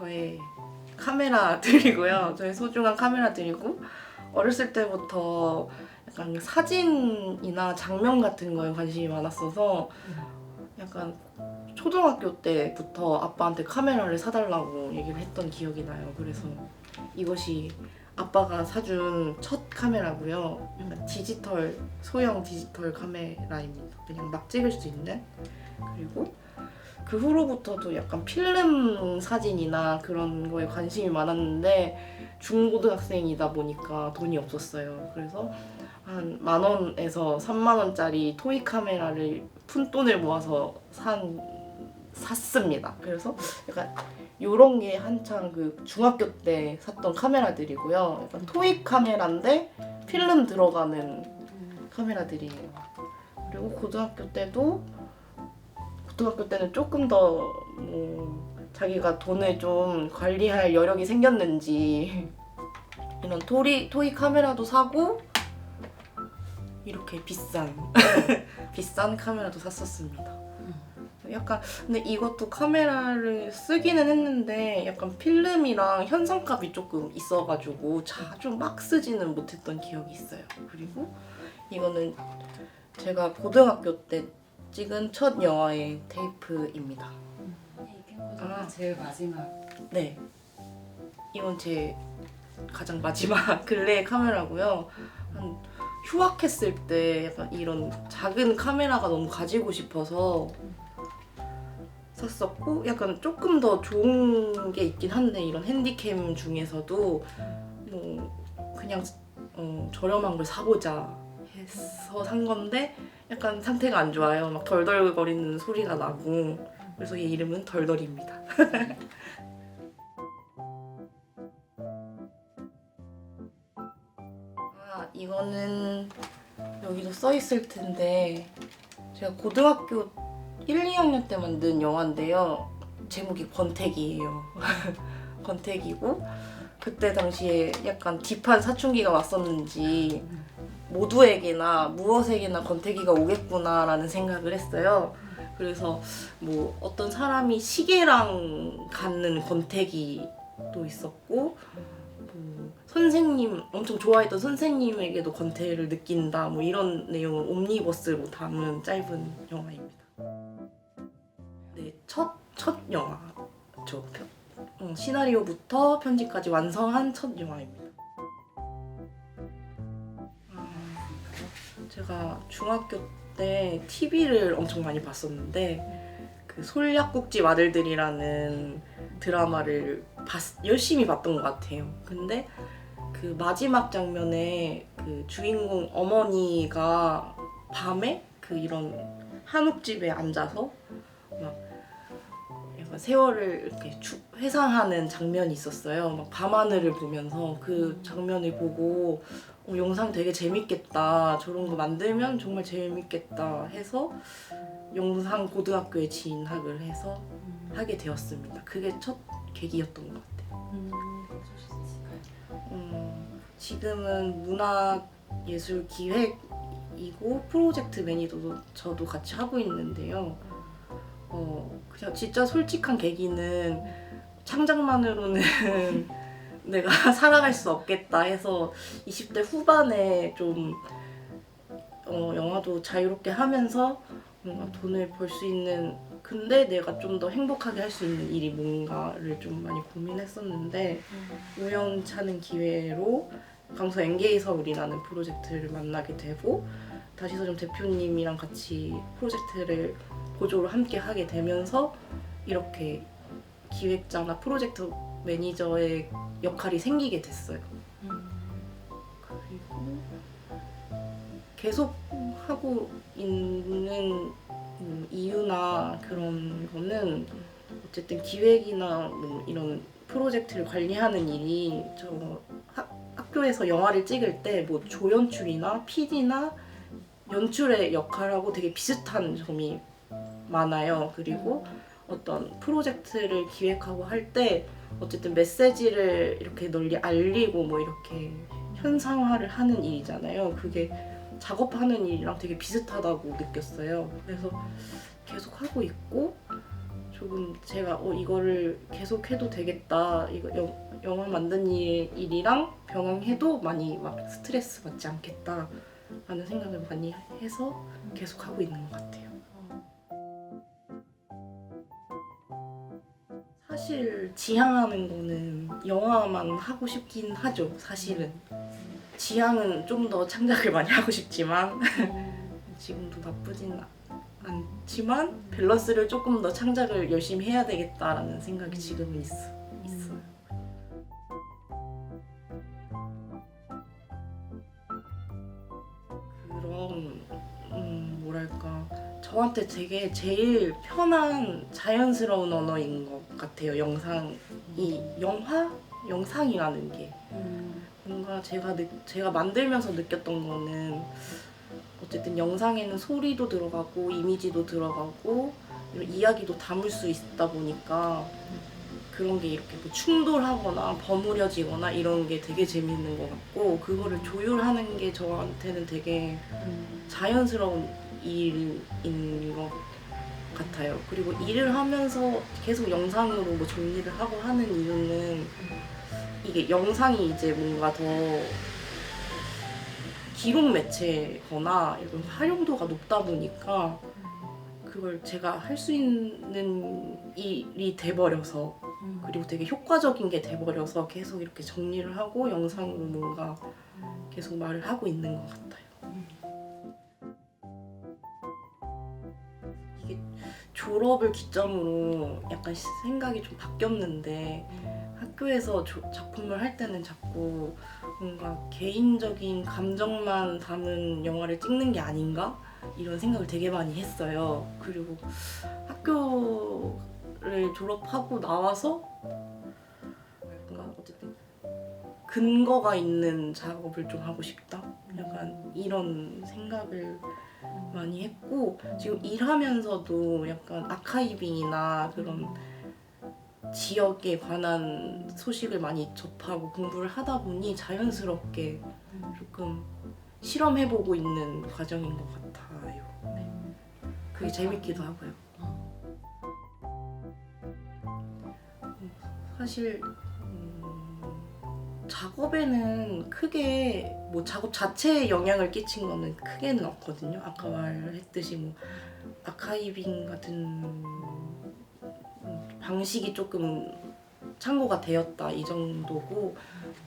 저의 카메라들이고요. 저의 소중한 카메라들이고 어렸을 때부터 약간 사진이나 장면 같은 거에 관심이 많았어서 약간 초등학교 때부터 아빠한테 카메라를 사달라고 얘기를 했던 기억이 나요. 그래서 이것이 아빠가 사준 첫 카메라고요. 약간 소형 디지털 카메라입니다. 그냥 막 찍을 수 있는. 그리고 그 후로부터도 약간 필름 사진이나 그런 거에 관심이 많았는데 중고등학생이다 보니까 돈이 없었어요. 그래서 한 10,000원에서 30,000원짜리 토이 카메라를 푼돈을 모아서 샀습니다. 그래서 약간 요런 게 한창 그 중학교 때 샀던 카메라들이고요. 약간 토이 카메라인데 필름 들어가는 카메라들이에요. 그리고 고등학교 때는 조금 더 자기가 돈을 좀 관리할 여력이 생겼는지 이런 토이 카메라도 사고 이렇게 비싼 카메라도 샀었습니다. 약간 근데 이것도 카메라를 쓰기는 했는데 약간 필름이랑 현상값이 조금 있어가지고 자주 막 쓰지는 못했던 기억이 있어요. 그리고 이거는 제가 고등학교 때 찍은 첫 영화의 테이프입니다. 제일 마지막. 네, 이건 제 가장 마지막 근래의 카메라고요. 한 휴학했을 때 약간 이런 작은 카메라가 너무 가지고 싶어서 샀었고, 약간 조금 더 좋은 게 있긴 한데 이런 핸디캠 중에서도 그냥 저렴한 걸 사보자 해서 산 건데 약간 상태가 안 좋아요. 막 덜덜거리는 소리가 나고. 그래서 얘 이름은 덜덜입니다. 이거는 여기도 써 있을 텐데 제가 고등학교 1, 2학년 때 만든 영화인데요. 제목이 권태기예요. 권태기고 그때 당시에 약간 딥한 사춘기가 왔었는지 모두에게나 무엇에게나 권태기가 오겠구나라는 생각을 했어요. 그래서 어떤 사람이 시계랑 갖는 권태기도 있었고 선생님, 엄청 좋아했던 선생님에게도 권태를 느낀다 이런 내용을 옴니버스로 담은 짧은 영화입니다. 네, 첫 영화죠. 시나리오부터 편집까지 완성한 첫 영화입니다. 제가 중학교 때 TV를 엄청 많이 봤었는데 그 솔약국집 아들들이라는 드라마를 열심히 봤던 것 같아요. 근데 그 마지막 장면에 그 주인공 어머니가 밤에 그 이런 한옥집에 앉아서 막 약간 세월을 이렇게 회상하는 장면이 있었어요. 막 밤하늘을 보면서 그 장면을 보고 영상 되게 재밌겠다. 저런 거 만들면 정말 재밌겠다 해서 영상 고등학교에 진학을 해서 하게 되었습니다. 그게 첫 계기였던 것 같아요. 지금은 문화예술기획이고 프로젝트 매니저도 저도 같이 하고 있는데요. 그냥 진짜 솔직한 계기는 창작만으로는 내가 살아갈 수 없겠다 해서 20대 후반에 좀 영화도 자유롭게 하면서 뭔가 돈을 벌 수 있는, 근데 내가 좀 더 행복하게 할 수 있는 일이 뭔가를 좀 많이 고민했었는데 우연찮은 기회로 강서 NK 서울이라는 프로젝트를 만나게 되고 다시서점 대표님이랑 같이 프로젝트를 보조로 함께 하게 되면서 이렇게 기획자나 프로젝트 매니저의 역할이 생기게 됐어요. 그리고 계속 하고 있는 이유나 그런 거는 어쨌든 기획이나 이런 프로젝트를 관리하는 일이 학교에서 영화를 찍을 때 조연출이나 PD나 연출의 역할하고 되게 비슷한 점이 많아요. 그리고 어떤 프로젝트를 기획하고 할 때 어쨌든 메시지를 이렇게 널리 알리고 이렇게 현상화를 하는 일이잖아요. 그게 작업하는 일이랑 되게 비슷하다고 느꼈어요. 그래서 계속 하고 있고 조금 제가 이거를 계속 해도 되겠다, 이거 영화 만든 일이랑 병행해도 많이 막 스트레스 받지 않겠다 라는 생각을 많이 해서 계속 하고 있는 것 같아요. 사실 지향하는 거는 영화만 하고 싶긴 하죠. 사실은 지향은 좀 더 창작을 많이 하고 싶지만 지금도 나쁘진 않지만 밸런스를 조금 더 창작을 열심히 해야 되겠다라는 생각이 지금은 있어요. 그런 뭐랄까, 저한테 되게 제일 편한 자연스러운 언어인 것 같아요. 영상이라는 게 뭔가 제가 만들면서 느꼈던 거는 어쨌든 영상에는 소리도 들어가고 이미지도 들어가고 이런 이야기도 담을 수 있다 보니까 그런 게 이렇게 뭐 충돌하거나 버무려지거나 이런 게 되게 재밌는 것 같고, 그거를 조율하는 게 저한테는 되게 자연스러운 일인 것 같아요. 그리고 일을 하면서 계속 영상으로 뭐 정리를 하고 하는 이유는 이게 영상이 이제 뭔가 더 기록 매체거나 이런 활용도가 높다 보니까 그걸 제가 할 수 있는 일이 돼버려서, 그리고 되게 효과적인 게 돼버려서 계속 이렇게 정리를 하고 영상으로 뭔가 계속 말을 하고 있는 것 같아요. 이게 졸업을 기점으로 약간 생각이 좀 바뀌었는데, 학교에서 작품을 할 때는 자꾸 뭔가 개인적인 감정만 담은 영화를 찍는 게 아닌가? 이런 생각을 되게 많이 했어요. 그리고 학교를 졸업하고 나와서 뭔가 어쨌든 근거가 있는 작업을 좀 하고 싶다? 약간 이런 생각을 많이 했고, 지금 일하면서도 약간 아카이빙이나 그런 지역에 관한 소식을 많이 접하고 공부를 하다 보니 자연스럽게 조금 실험해보고 있는 과정인 것 같아요. 그게 재밌기도 하고요. 사실 작업에는 크게 뭐 작업 자체에 영향을 끼친 거는 크게는 없거든요. 아까 말했듯이 뭐 아카이빙 같은 방식이 조금 참고가 되었다 이 정도고,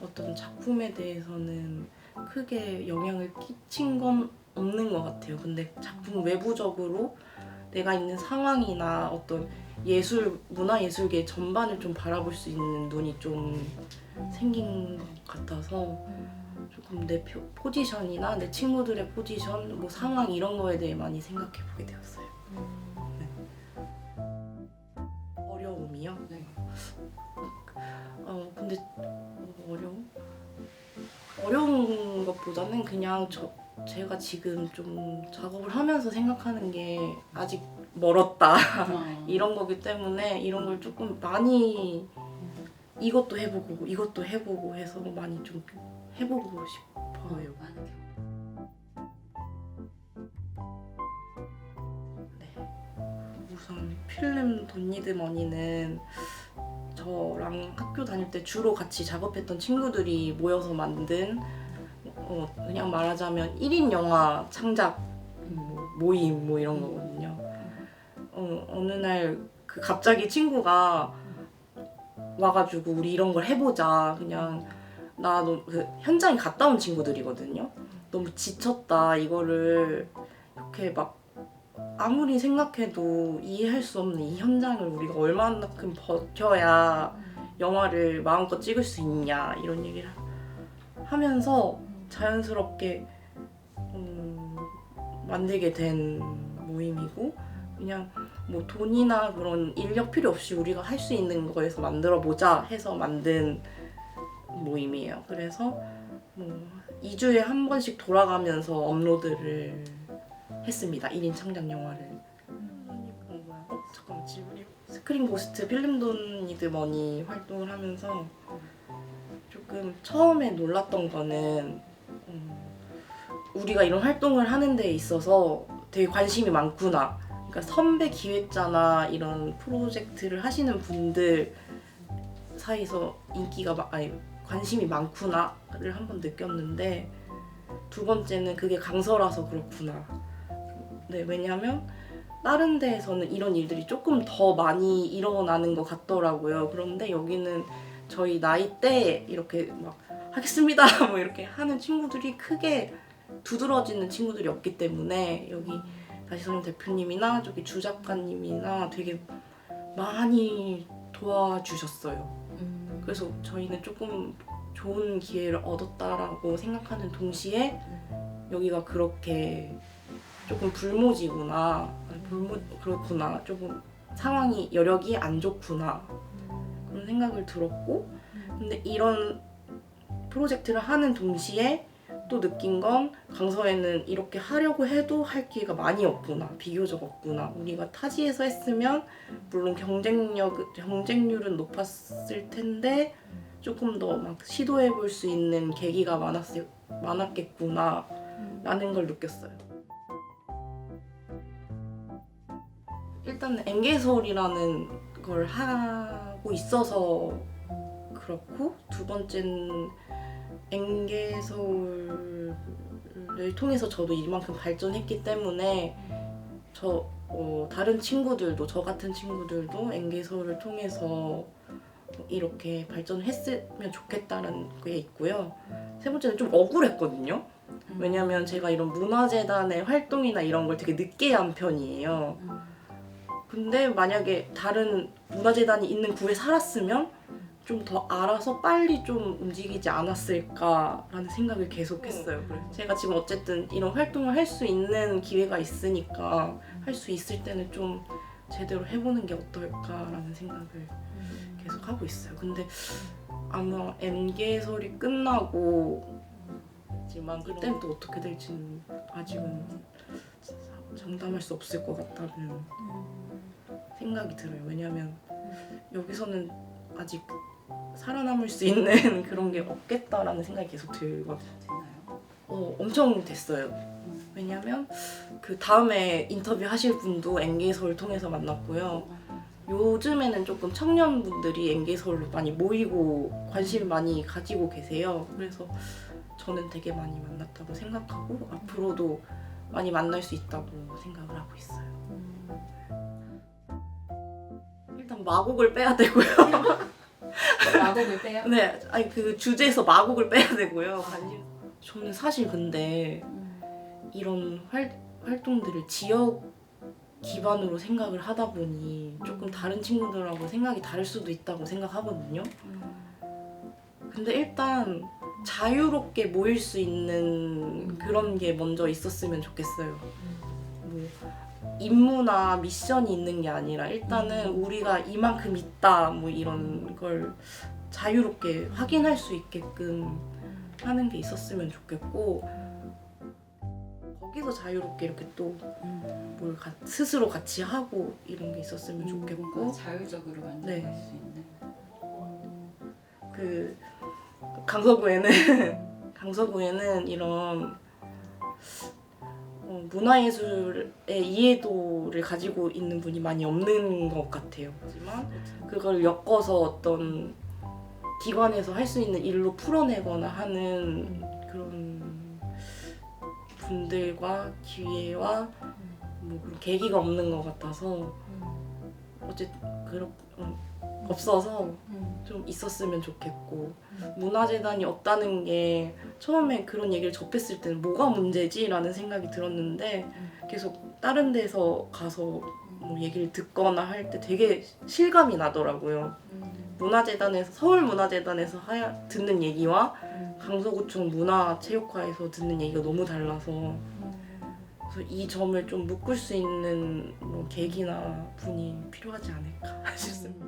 어떤 작품에 대해서는 크게 영향을 끼친 건 없는 것 같아요. 근데 작품 외부적으로 내가 있는 상황이나 어떤 문화예술계 전반을 좀 바라볼 수 있는 눈이 좀 생긴 것 같아서 조금 내 포지션이나 내 친구들의 포지션, 뭐 상황 이런 거에 대해 많이 생각해보게 되었어요. 어려움이요? 네. 근데 어려운 것보다는 그냥 제가 지금 좀 작업을 하면서 생각하는 게 아직 멀었다 이런 거기 때문에 이런 걸 조금 많이 이것도 해보고 해서 많이 좀 해보고 싶어요. 네. 우선 필름 돈니드 머니는 저랑 학교 다닐 때 주로 같이 작업했던 친구들이 모여서 만든 그냥 말하자면 1인 영화 창작 모임 뭐 이런 거거든요. 어느 날 그 갑자기 친구가 와가지고 우리 이런 걸 해보자. 그냥 나도 그 현장에 갔다 온 친구들이거든요. 너무 지쳤다. 이거를 이렇게 막 아무리 생각해도 이해할 수 없는 이 현장을 우리가 얼마만큼 버텨야 영화를 마음껏 찍을 수 있냐 이런 얘기를 하면서 자연스럽게 만들게 된 모임이고, 그냥 뭐 돈이나 그런 인력 필요 없이 우리가 할 수 있는 거에서 만들어 보자 해서 만든 모임이에요. 그래서 뭐 2주에 한 번씩 돌아가면서 업로드를 했습니다. 1인 창작 영화를. 잠깐만, 지분이 스크린 고스트 필름 돈니드 머니 활동을 하면서 조금 처음에 놀랐던 거는 우리가 이런 활동을 하는 데 있어서 되게 관심이 많구나. 그러니까 선배 기획자나 이런 프로젝트를 하시는 분들 사이에서 관심이 많구나를 한번 느꼈는데, 두 번째는 그게 강서라서 그렇구나. 네, 왜냐면 다른 데에서는 이런 일들이 조금 더 많이 일어나는 것 같더라고요. 그런데 여기는 저희 나이 때 이렇게 막 하겠습니다 뭐 이렇게 하는 친구들이 크게 두드러지는 친구들이 없기 때문에, 여기 다시소년 대표님이나 저기 주 작가님이나 되게 많이 도와주셨어요. 그래서 저희는 조금 좋은 기회를 얻었다라고 생각하는 동시에, 여기가 그렇게 조금 그렇구나, 조금 상황이 여력이 안 좋구나 그런 생각을 들었고, 근데 이런 프로젝트를 하는 동시에 또 느낀 건, 강서에는 이렇게 하려고 해도 할 기회가 많이 없구나, 비교적 없구나. 우리가 타지에서 했으면 물론 경쟁률은 높았을 텐데 조금 더 막 시도해 볼 수 있는 계기가 많았겠구나 라는 걸 느꼈어요. 일단 엠게서울이라는 걸 하고 있어서 그렇고, 두 번째는 엠게서울을 통해서 저도 이만큼 발전했기 때문에 다른 친구들도, 저 같은 친구들도 엠게서울을 통해서 이렇게 발전했으면 좋겠다는 게 있고요. 세 번째는 좀 억울했거든요. 왜냐면 제가 이런 문화재단의 활동이나 이런 걸 되게 늦게 한 편이에요. 근데 만약에 다른 문화재단이 있는 구에 살았으면 좀 더 알아서 빨리 좀 움직이지 않았을까라는 생각을 계속 했어요. 그래서 제가 지금 어쨌든 이런 활동을 할 수 있는 기회가 있으니까 할 수 있을 때는 좀 제대로 해보는 게 어떨까라는 생각을 계속 하고 있어요. 근데 아마 M개설이 끝나고, 하지만 그때는 또 어떻게 될지는 아직은 장담할 수 없을 것 같다는 생각이 들어요. 왜냐면 여기서는 아직 살아남을 수 있는 그런 게 없겠다라는 생각이 계속 들거든요. 되나요? 엄청 됐어요. 왜냐면 그 다음에 인터뷰 하실 분도 M개설을 통해서 만났고요. 요즘에는 조금 청년분들이 M개설로 많이 모이고 관심을 많이 가지고 계세요. 그래서 저는 되게 많이 만났다고 생각하고, 앞으로도 많이 만날 수 있다고 생각을 하고 있어요. 일단 마곡을 빼야 되고요. 마곡을 빼요? 네, 아니 그 주제에서 마곡을 빼야 되고요. 저는 사실 근데 이런 활동들을 지역 기반으로 생각을 하다 보니 조금 다른 친구들하고 생각이 다를 수도 있다고 생각하거든요. 근데 일단 자유롭게 모일 수 있는 그런 게 먼저 있었으면 좋겠어요. 뭐 임무나 미션이 있는 게 아니라 일단은 우리가 이만큼 있다, 뭐 이런 걸 자유롭게 확인할 수 있게끔 하는 게 있었으면 좋겠고, 거기서 자유롭게 이렇게 또 뭘 스스로 같이 하고 이런 게 있었으면 좋겠고, 자율적으로 만들어갈 네. 수 있는. 그 강서구에는 이런 문화예술의 이해도를 가지고 있는 분이 많이 없는 것 같아요. 하지만 그걸 엮어서 어떤 기관에서 할 수 있는 일로 풀어내거나 하는 그런 분들과 기회와 뭐 그런 계기가 없는 것 같아서, 어쨌든 없어서 좀 있었으면 좋겠고, 문화재단이 없다는 게 처음에 그런 얘기를 접했을 때는 뭐가 문제지? 라는 생각이 들었는데, 계속 다른 데서 가서 뭐 얘기를 듣거나 할 때 되게 실감이 나더라고요. 서울문화재단에서 듣는 얘기와 강서구청 문화체육과에서 듣는 얘기가 너무 달라서, 그래서 이 점을 좀 묶을 수 있는 뭐 계기나 분이 필요하지 않을까 싶습니다.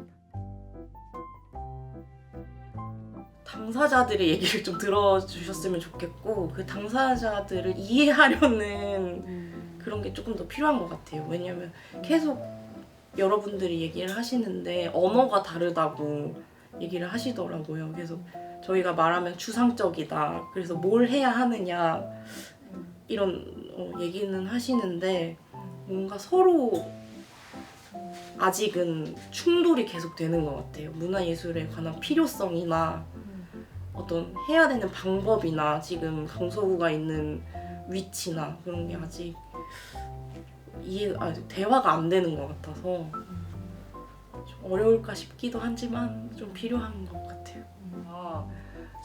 당사자들의 얘기를 좀 들어주셨으면 좋겠고, 그 당사자들을 이해하려는 그런 게 조금 더 필요한 것 같아요. 왜냐하면 계속 여러분들이 얘기를 하시는데 언어가 다르다고 얘기를 하시더라고요. 그래서 저희가 말하면 추상적이다, 그래서 뭘 해야 하느냐 이런 얘기는 하시는데, 뭔가 서로 아직은 충돌이 계속되는 것 같아요. 문화예술에 관한 필요성이나 어떤 해야 되는 방법이나 지금 강서구가 있는 위치나 그런 게 아직 대화가 안 되는 것 같아서 좀 어려울까 싶기도 하지만 좀 필요한 것 같아요.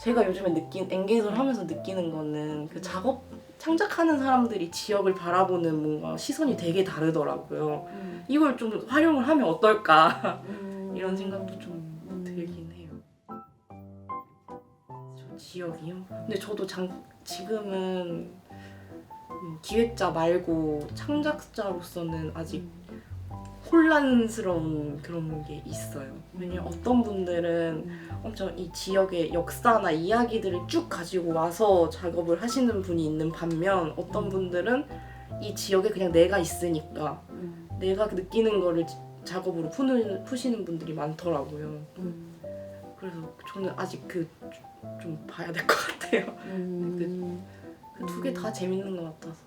제가 요즘에 엔게이저를 하면서 느끼는 거는 그 작업 창작하는 사람들이 지역을 바라보는 뭔가 시선이 되게 다르더라고요. 이걸 좀 활용을 하면 어떨까 이런 생각도 좀 들긴 해요. 저 지역이요? 근데 저도 지금은 기획자 말고 창작자로서는 아직 혼란스러운 그런 게 있어요. 왜냐면 어떤 분들은 엄청 이 지역의 역사나 이야기들을 쭉 가지고 와서 작업을 하시는 분이 있는 반면 어떤 분들은 이 지역에 그냥 내가 있으니까 내가 느끼는 거를 작업으로 푸시는 분들이 많더라고요. 그래서 저는 아직 좀 봐야 될 것 같아요. 그 두 개 다 재밌는 것 같아서.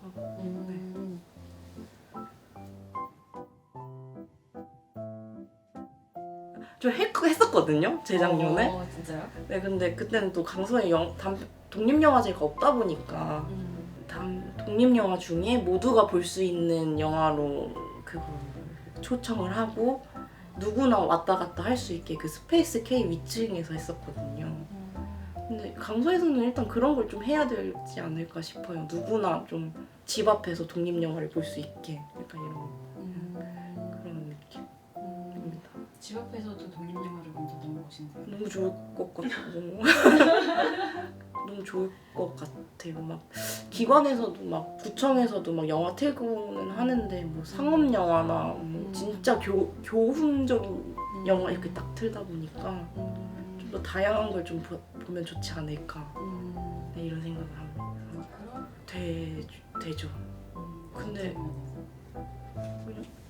좀 했었거든요, 재작년에. 진짜요? 네, 근데 그때는 또 강서에 독립영화제가 없다 보니까 독립영화 중에 모두가 볼 수 있는 영화로 그거 초청을 하고 누구나 왔다 갔다 할 수 있게 그 스페이스 K 위층에서 했었거든요. 근데 강서에서는 일단 그런 걸 좀 해야 되지 않을까 싶어요. 누구나 좀 집 앞에서 독립영화를 볼 수 있게 약간 이런 그런 느낌입니다. 집 앞에서도 독립영화를 본다 너무 멋있네요. 너무 좋을 것 같고 너무 좋을 것 같아요. 막 기관에서도 막 구청에서도 막 영화 틀고는 하는데 뭐 상업 영화나 뭐 진짜 교훈적인 영화 이렇게 딱 틀다 보니까 좀 더 다양한 걸 좀 보면 좋지 않을까 네, 이런 생각을 합니다. 되죠. 근데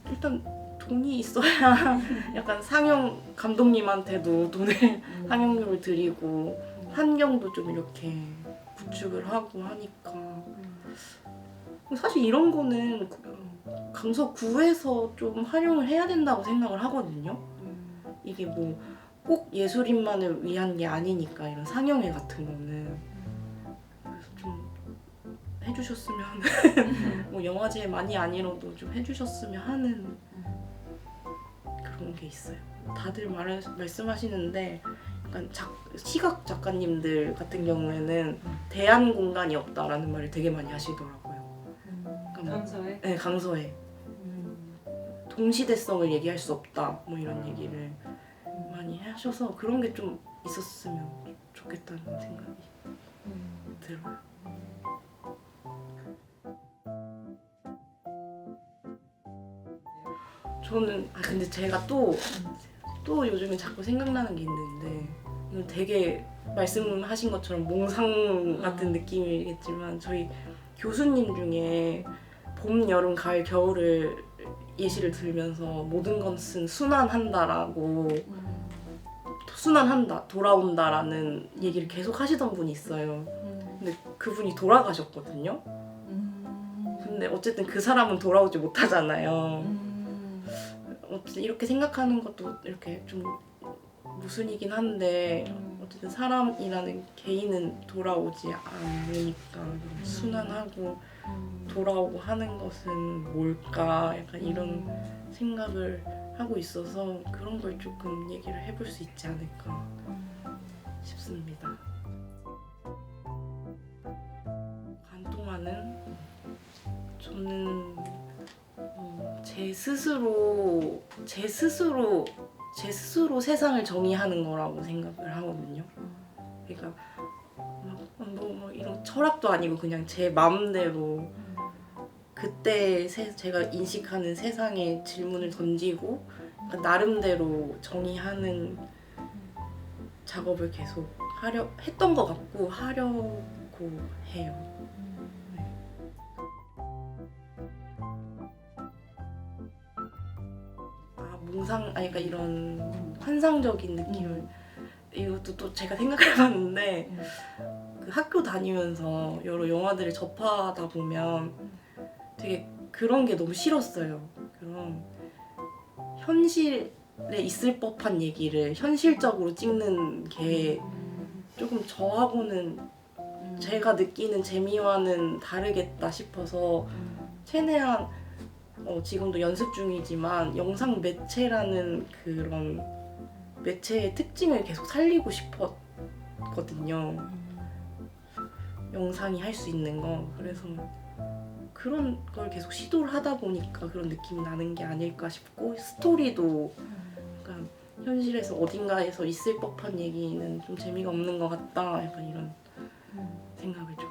일단 돈이 있어야 약간 상영 감독님한테도 돈을 상영료를 드리고 환경도 좀 이렇게 구축을 하고 하니까 사실 이런 거는 강서구에서 좀 활용을 해야 된다고 생각을 하거든요. 이게 뭐 꼭 예술인만을 위한 게 아니니까 이런 상영회 같은 거는 그래서 좀 해주셨으면 뭐 영화제 많이 아니어도 좀 해주셨으면 하는 그런 게 있어요. 다들 말씀하시는데 약간 시각 작가님들 같은 경우에는 대안 공간이 없다라는 말을 되게 많이 하시더라고요. 그러니까 강서에? 네, 강서에 동시대성을 얘기할 수 없다 뭐 이런 얘기를 많이 하셔서 그런 게 좀 있었으면 좋겠다는 생각이 들어요. 저는 근데 제가 또 요즘에 자꾸 생각나는 게 있는데 이건 되게 말씀하신 것처럼 몽상 같은 느낌이겠지만 저희 교수님 중에 봄, 여름, 가을, 겨울을 예시를 들면서 모든 것은 순환한다라고 순환한다, 돌아온다라는 얘기를 계속 하시던 분이 있어요. 근데 그분이 돌아가셨거든요. 근데 어쨌든 그 사람은 돌아오지 못하잖아요. 어쨌든 이렇게 생각하는 것도 이렇게 좀 모순이긴 한데 어쨌든 사람이라는 개인은 돌아오지 않으니까 순환하고 돌아오고 하는 것은 뭘까 약간 이런 생각을 하고 있어서 그런 걸 조금 얘기를 해볼 수 있지 않을까 싶습니다. 간동화는 저는 제 스스로 세상을 정의하는 거라고 생각을 하거든요. 그러니까 뭐 이런 철학도 아니고 그냥 제 마음대로 그때 제가 인식하는 세상에 질문을 던지고 나름대로 정의하는 작업을 계속 했던 것 같고 하려고 해요. 그러니까 이런 환상적인 느낌을 이것도 또 제가 생각해봤는데 그 학교 다니면서 여러 영화들을 접하다 보면 되게 그런 게 너무 싫었어요. 그런 현실에 있을 법한 얘기를 현실적으로 찍는 게 조금 저하고는 제가 느끼는 재미와는 다르겠다 싶어서 최대한 지금도 연습 중이지만 영상 매체라는 그런 매체의 특징을 계속 살리고 싶었거든요. 영상이 할 수 있는 거. 그래서 그런 걸 계속 시도를 하다 보니까 그런 느낌이 나는 게 아닐까 싶고, 스토리도 약간 현실에서 어딘가에서 있을 법한 얘기는 좀 재미가 없는 것 같다, 약간 이런 생각을 좀